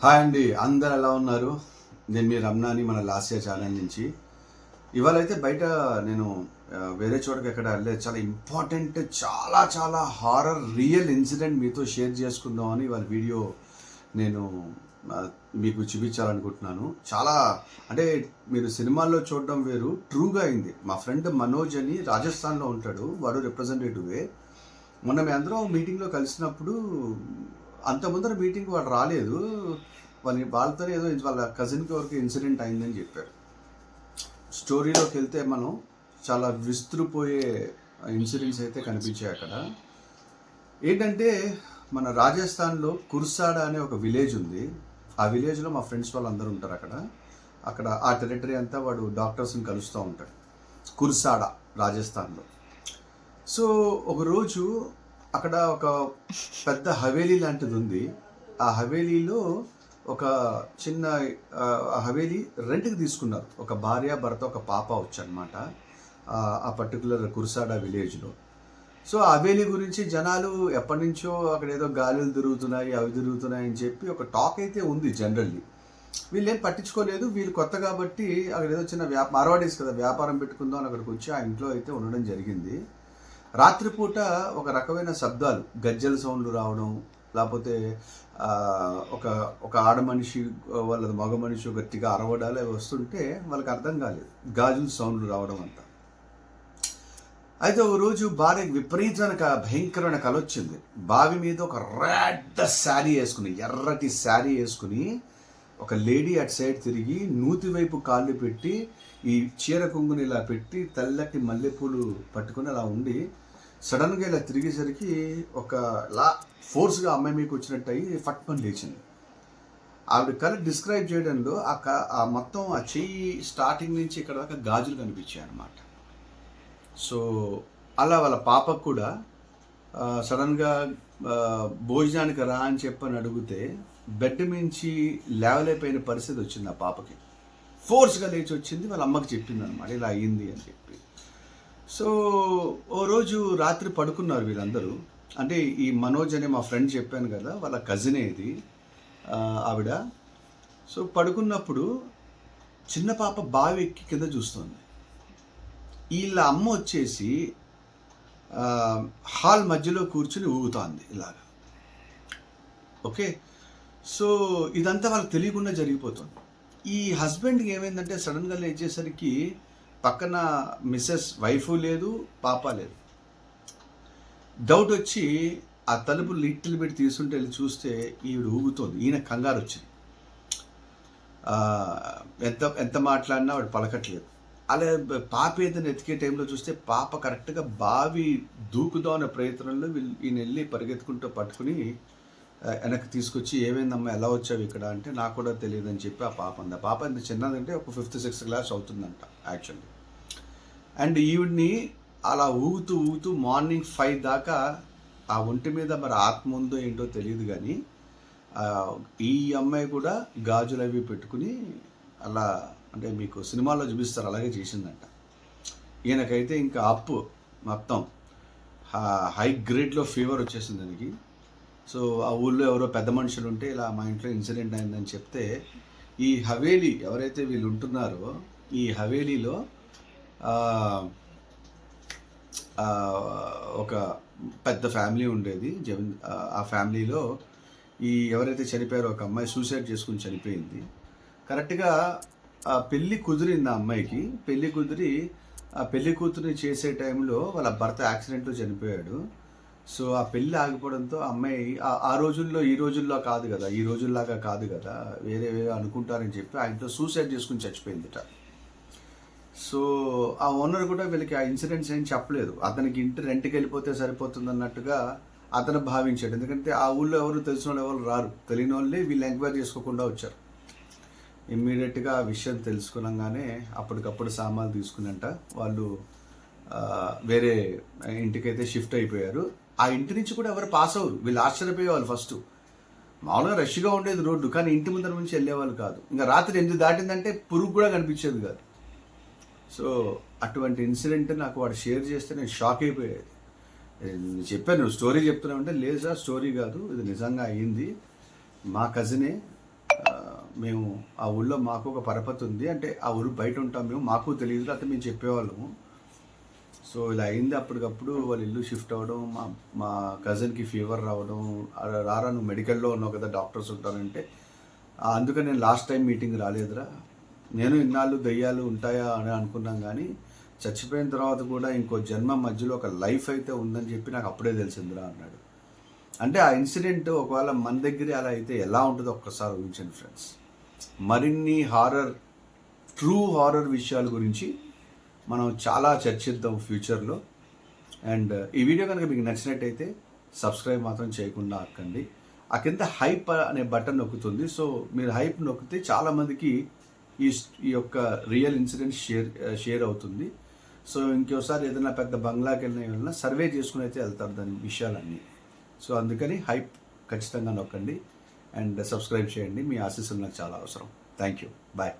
Hi అండి, అందరు ఎలా ఉన్నారు? నేను మీ రమణాని, మన లాస్ట్ ఇయర్ ఛానల్ నుంచి. ఇవాళ అయితే బయట నేను వేరే చోటకి ఎక్కడ వెళ్ళలేదు. చాలా ఇంపార్టెంట్, చాలా చాలా హారర్ రియల్ ఇన్సిడెంట్ మీతో షేర్ చేసుకుందామని ఇవాళ వీడియో నేను ఆ, మీకు చూపించాలనుకుంటున్నాను. చాలా అంటే మీరు సినిమాల్లో చూడడం వేరు, ట్రూగా అయింది. మా ఫ్రెండ్ మనోజ్ అని రాజస్థాన్లో ఉంటాడు, వాడు రిప్రజెంటేటివే. మొన్న మేము అందరం మీటింగ్లో కలిసినప్పుడు అంత ముందర మీటింగ్ వాడు రాలేదు. వాళ్ళతో ఏదో వాళ్ళ కజిన్కి వరకు ఇన్సిడెంట్ అయిందని చెప్పారు. స్టోరీలోకి వెళ్తే మనం చాలా విస్తుపోయే ఇన్సిడెంట్స్ అయితే కనిపించాయి అక్కడ. ఏంటంటే మన రాజస్థాన్లో కుర్సాడ అనే ఒక విలేజ్ ఉంది. ఆ విలేజ్లో మా ఫ్రెండ్స్ వాళ్ళు అందరూ ఉంటారు అక్కడ. అక్కడ ఆ టెరిటరీ అంతా వాడు డాక్టర్స్ని కలుస్తూ ఉంటాడు, కుర్సాడ, రాజస్థాన్లో. సో ఒకరోజు అక్కడ ఒక పెద్ద హవేలీ లాంటిది ఉంది. ఆ హవేలీలో ఒక చిన్న హవేలీ రెంట్కి తీసుకున్నారు. ఒక భార్య భర్త ఒక పాప వచ్చనమాట ఆ పర్టికులర్ కుర్సాడ విలేజ్లో. సో ఆ హవేలీ గురించి జనాలు ఎప్పటి నుంచో అక్కడ ఏదో గాలులు తిరుగుతున్నాయి, అవి తిరుగుతున్నాయి అని చెప్పి ఒక టాక్ అయితే ఉంది జనరల్లీ. వీళ్ళు ఏం పట్టించుకోలేదు. వీళ్ళు కొత్త కాబట్టి అక్కడ ఏదో చిన్న మార్వాడీస్ కదా, వ్యాపారం పెట్టుకుందాం అని అక్కడికి వచ్చి ఆ ఇంట్లో అయితే ఉండడం జరిగింది. రాత్రిపూట ఒక రకమైన శబ్దాలు, గజ్జల సౌండ్లు రావడం, లేకపోతే ఒక ఒక ఆడ మనిషి వాళ్ళ మగ మనిషి గట్టిగా అరవడాలు అవి వస్తుంటే వాళ్ళకి అర్థం కాలేదు, గాజుల సౌండ్లు రావడం అంతా. అయితే ఒక రోజు భార్యకి విపరీతమైన భయంకరమైన కల వచ్చింది. బావి మీద ఒక రెడ్ శారీ వేసుకుని, ఎర్రటి శారీ వేసుకుని ఒక లేడీ అటు సైడ్ తిరిగి నూతి వైపు కాళ్ళు పెట్టి ఈ చీర కొంగుని ఇలా పెట్టి తెల్లటి మల్లెపూలు పట్టుకుని అలా ఉండి సడన్గా ఇలా తిరిగేసరికి ఒక ఫోర్స్గా అమ్మాయి మీకు వచ్చినట్టు అయ్యి ఫట్మని లేచింది. ఆవిడ కళ డిస్క్రైబ్ చేయడంలో ఆ మొత్తం ఆ చెయ్యి స్టార్టింగ్ నుంచి ఇక్కడ దాకా గాజులు కనిపించాయి అన్నమాట. సో అలా వాళ్ళ పాపకు కూడా సడన్గా భోజనానికి రా అని చెప్పని అడిగితే బెడ్ మించి లేవలేకపోయిన పరిస్థితి వచ్చింది ఆ పాపకి. ఫోర్స్గా లేచి వచ్చింది, వాళ్ళ అమ్మకి చెప్పింది అనమాట, ఇలా అయ్యింది అని చెప్పి. సో ఓ రోజు రాత్రి పడుకున్నారు వీళ్ళందరూ. అంటే ఈ మనోజ్ అనే మా ఫ్రెండ్ చెప్పాను కదా, వాళ్ళ కజినే ఇది ఆవిడ. సో పడుకున్నప్పుడు చిన్న పాప బావి ఎక్కి కింద చూస్తుంది. వీళ్ళ అమ్మ వచ్చేసి హాల్ మధ్యలో కూర్చుని ఊగుతోంది ఇలాగా. ఓకే, సో ఇదంతా వాళ్ళకి తెలియకుండా జరిగిపోతుంది. ఈ హస్బెండ్కి ఏమైందంటే సడన్గా లేచేసరికి పక్కన మిస్సెస్ వైఫ్ లేదు, పాప లేదు. డౌట్ వచ్చి ఆ తలుపు లిటిల్ పెట్టి తీసుకుంటే వెళ్ళి చూస్తే ఈవిడ ఊగుతోంది. ఈయన కంగారు వచ్చింది. ఎంత ఎంత మాట్లాడినా వాడు పలకట్లేదు. అలా పాప ఏదైనా ఎతికే టైంలో చూస్తే పాప కరెక్ట్గా బావి దూకుదాం అనే ప్రయత్నంలో ఈయన వెళ్ళి పరిగెత్తుకుంటూ పట్టుకుని వెనక్కి తీసుకొచ్చి, ఏమైందమ్మా ఎలా వచ్చావు ఇక్కడ అంటే, నాకు కూడా తెలియదని చెప్పి ఆ పాప అంది. ఆ పాప ఎంత చిన్నదంటే ఒక 5th 6th క్లాస్ అవుతుందంట యాక్చువల్లీ. అండ్ ఈవిడ్ని అలా ఊగుతూ ఊగుతూ మార్నింగ్ 5 దాకా ఆ ఒంటి మీద మరి ఆత్మ ఉందో ఏంటో తెలియదు కానీ ఈ అమ్మాయి కూడా గాజులు అవి పెట్టుకుని అలా, అంటే మీకు సినిమాల్లో చూపిస్తారు అలాగే చేసిందంట. ఈయనకైతే ఇంకా అప్పు మొత్తం హై గ్రేడ్లో ఫీవర్ వచ్చేసింది దానికి. సో ఆ ఊళ్ళో ఎవరో పెద్ద మనుషులు ఉంటే ఇలా మా ఇంట్లో ఇన్సిడెంట్ అయిందని చెప్తే, ఈ హవేలీ ఎవరైతే వీళ్ళు ఉంటున్నారో ఈ హవేలీలో ఒక పెద్ద ఫ్యామిలీ ఉండేది. ఆ ఫ్యామిలీలో ఈ ఎవరైతే చనిపోయారో ఒక అమ్మాయి సూసైడ్ చేసుకుని చనిపోయింది. కరెక్ట్గా ఆ పెళ్ళి కుదిరింది. ఆ అమ్మాయికి పెళ్ళి కుదిరి ఆ పెళ్లి కూతురిని చేసే టైంలో వాళ్ళ భర్త యాక్సిడెంట్లో చనిపోయాడు. సో ఆ పెళ్ళి ఆగిపోవడంతో అమ్మాయి ఆ రోజుల్లో ఈ రోజుల్లో కాదు కదా, ఈ రోజుల్లాగా కాదు కదా, వేరే వేరే అనుకుంటారని చెప్పి ఆ ఇంట్లో సూసైడ్ చేసుకుని చచ్చిపోయిందిట. సో ఆ ఓనర్ కూడా వీళ్ళకి ఆ ఇన్సిడెంట్స్ ఏం చెప్పలేదు. అతనికి ఇంటి రెంట్కి వెళ్ళిపోతే సరిపోతుంది అన్నట్టుగా అతను భావించాడు. ఎందుకంటే ఆ ఊళ్ళో ఎవరు తెలిసిన వాళ్ళు ఎవరు రారు, తెలియని వాళ్ళే వీళ్ళు ఎంక్వైరీ చేసుకోకుండా వచ్చారు. ఇమ్మీడియట్గా ఆ విషయం తెలుసుకునగానే అప్పటికప్పుడు సామాన్లు తీసుకునంట వాళ్ళు వేరే ఇంటికైతే షిఫ్ట్ అయిపోయారు. ఆ ఇంటి నుంచి కూడా ఎవరు పాస్ అవ్వరు. వీళ్ళు ఆశ్చర్యపోయేవాళ్ళు. ఫస్ట్ మామూలుగా రష్గా ఉండేది రోడ్డు, కానీ ఇంటి ముందర నుంచి వెళ్ళేవాళ్ళు కాదు. ఇంకా రాత్రి 8 దాటిందంటే పురుగు కూడా కనిపించేది కాదు. సో అటువంటి ఇన్సిడెంట్ నాకు వాడు షేర్ చేస్తే నేను షాక్ అయిపోయేది. చెప్పాను, స్టోరీ చెప్తున్నావు అంటే, లేదు సార్ స్టోరీ కాదు, ఇది నిజంగా అయ్యింది. మా కజినే మేము ఆ ఊళ్ళో మాకు ఒక పరపతి ఉంది, అంటే ఆ ఊరు బయట ఉంటాం మేము, మాకు తెలియదు, లేకపోతే మేము చెప్పేవాళ్ళము. సో ఇలా అయింది. అప్పటికప్పుడు వాళ్ళ ఇల్లు షిఫ్ట్ అవ్వడం, మా కజిన్కి ఫీవర్ రావడం, రారా నువ్వు మెడికల్లో ఉన్నావు కదా, డాక్టర్స్ ఉంటారంటే అందుకని నేను లాస్ట్ టైం మీటింగ్ రాలేదురా, నేను ఇన్నాళ్ళు దయ్యాలు ఉంటాయా అని అనుకున్నాం, కానీ చచ్చిపోయిన తర్వాత కూడా ఇంకో జన్మ మధ్యలో ఒక లైఫ్ అయితే ఉందని చెప్పి నాకు అప్పుడే తెలిసిందిరా అన్నాడు. అంటే ఆ ఇన్సిడెంట్ ఒకవేళ మన దగ్గరే అలా అయితే ఎలా ఉంటుందో ఒక్కసారి ఊహించండి ఫ్రెండ్స్. మరిన్ని ట్రూ హారర్ విషయాల గురించి మనం చాలా చర్చిద్దాం ఫ్యూచర్లో. అండ్ ఈ వీడియో కనుక మీకు నచ్చినట్టయితే సబ్స్క్రైబ్ మాత్రం చేయకుండా ఆకండి. ఆ కింద హైప్ అనే బటన్ నొక్కుతుంది. సో మీరు హైప్ నొక్కితే చాలామందికి ఈ యొక్క రియల్ ఇన్సిడెంట్ షేర్ అవుతుంది. సో ఇంకోసారి ఏదైనా పెద్ద బంగ్లాకి వెళ్ళినా సర్వే చేసుకుని అయితే వెళ్తారు దాని విషయాలన్నీ. సో అందుకని హైప్ ఖచ్చితంగా నొక్కండి అండ్ సబ్స్క్రైబ్ చేయండి. మీ ఆశీస్సులు నాకు చాలా అవసరం. Thank you. బాయ్.